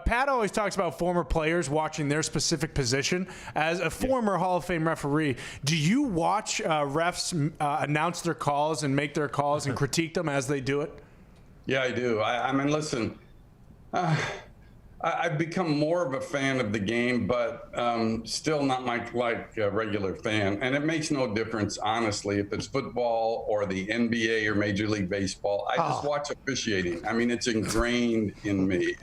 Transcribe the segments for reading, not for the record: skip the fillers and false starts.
Pat always talks about former players watching their specific position. As a former Hall of Fame referee, do you watch refs announce their calls and make their calls and critique them as they do it? Yeah, I do. I mean, listen, I've become more of a fan of the game, but still not like a regular fan. And it makes no difference, honestly, if it's football or the NBA or Major League Baseball. I just watch officiating. I mean, it's ingrained in me.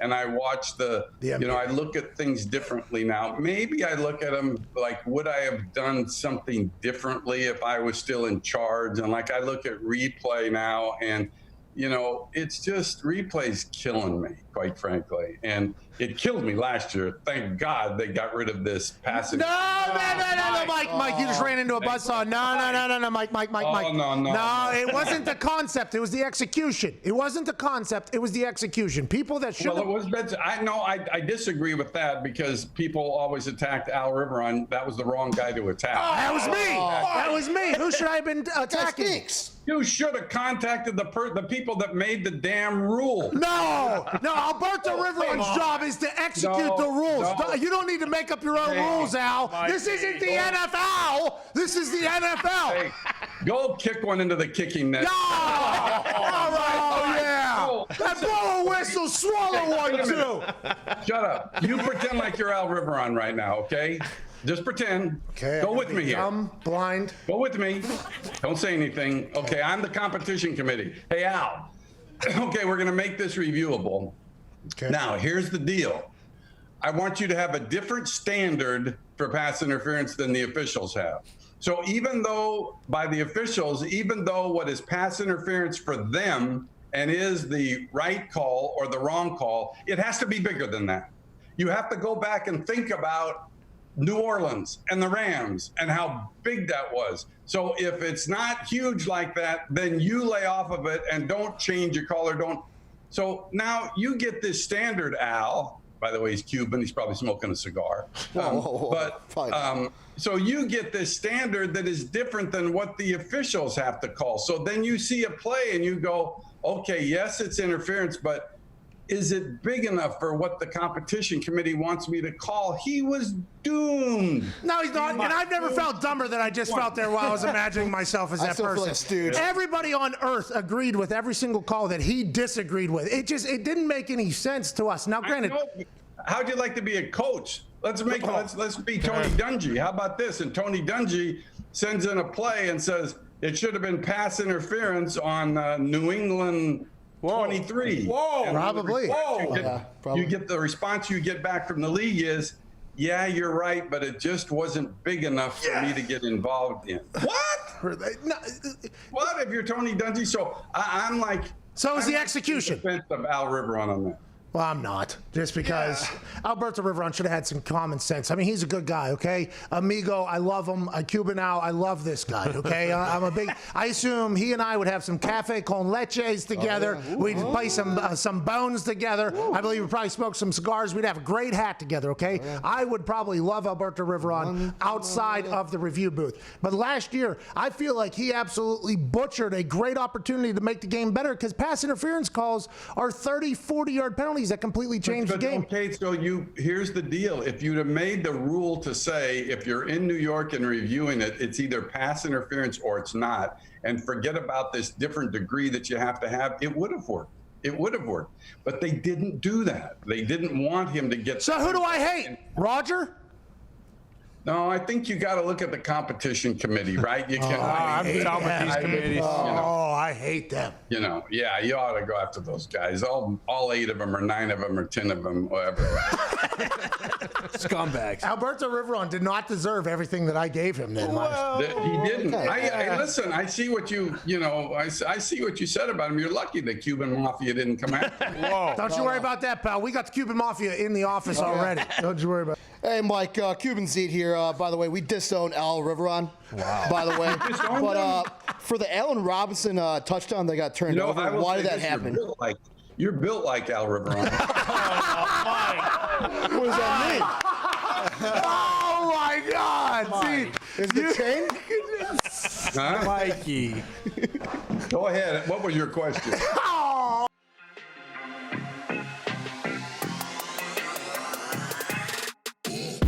And I watch I look at things differently now. Maybe I look at them like, would I have done something differently if I was still in charge? And like, I look at replay now, and it's just replay's killing me, quite frankly. And it killed me last year. Thank God they got rid of this passing. No, Mike, you just ran into a buzzsaw. No, Mike. Oh, no. It wasn't the concept. It was the execution. It wasn't the concept. It was the execution. People that should. Well, it was. I disagree with that because people always attacked Al Riveron. That was the wrong guy to attack. That was me. That was me. Who should I have been attacking? You should have contacted the people that made the damn rule. No, Alberto Riveron's job is to execute the rules. No. You don't need to make up your own rules, Al. This isn't the NFL. This is the NFL. Hey, go kick one into the kicking net. No! All right. No. That blow a whistle, swallow one, too. Shut up. You pretend like you're Al Riveron right now, okay? Just pretend. Okay. Go with me here. I'm blind. Go with me. Don't say anything. Okay, I'm the competition committee. Hey, Al. Okay, we're going to make this reviewable. Okay. Now, here's the deal. I want you to have a different standard for pass interference than the officials have. So even though by the officials, even though what is pass interference for them and is the right call or the wrong call, it has to be bigger than that. You have to go back and think about New Orleans and the Rams and how big that was. So if it's not huge like that, then you lay off of it and don't change your call or don't. So now you get this standard, Al. By the way, he's Cuban. He's probably smoking a cigar. So you get this standard that is different than what the officials have to call. So then you see a play and you go, okay, yes, it's interference, but is it big enough for what the competition committee wants me to call? He was doomed. No, he's not. And I've never felt dumber than I just felt there while I was imagining myself as that person. Everybody on earth agreed with every single call that he disagreed with. It didn't make any sense to us. Now, granted, how'd you like to be a coach? Let's be Tony Dungy. How about this? And Tony Dungy sends in a play and says it should have been pass interference on New England 23. Probably. You get the response you get back from the league is, yeah, you're right, but it just wasn't big enough for me to get involved in. What? What if you're Tony Dungy? So I'm like. So is the execution. Defense of Al Riveron on that. Well, I'm not, just because Alberto Riveron should have had some common sense. I mean, he's a good guy, okay? Amigo, I love him. Cuban now, I love this guy, okay? I assume he and I would have some cafe con leches together. We'd play some bones together. I believe we'd probably smoke some cigars. We'd have a great hat together, okay? I would probably love Alberto Riveron outside of the review booth. But last year, I feel like he absolutely butchered a great opportunity to make the game better because pass interference calls are 30, 40-yard penalties that completely changed the game. Okay, so here's the deal. If you'd have made the rule to say if you're in New York and reviewing it, it's either pass interference or it's not, and forget about this different degree that you have to have, it would have worked. It would have worked. But they didn't do that. They didn't want him to get. So who do I hate? Roger? No, I think you got to look at the competition committee, right? You can't. I'm done with these committees. I hate them. You ought to go after those guys. All 8 of them, or 9 of them, or 10 of them, whatever. Scumbags. Alberto Riveron did not deserve everything that I gave him. Then he didn't. Listen, I see what I see what you said about him. You're lucky the Cuban mafia didn't come after him. Don't you worry about that, pal. We got the Cuban mafia in the office already. Don't you worry about it. Hey, Mike, Cuban seat here. By the way, we disown Al Riveron. Wow. By the way, but for the Allen Robinson touchdown that got turned over, why did that happen? You're built like Al Riveron. What does that mean? Oh my God! See, is the chain? Mikey. Go ahead. What was your question?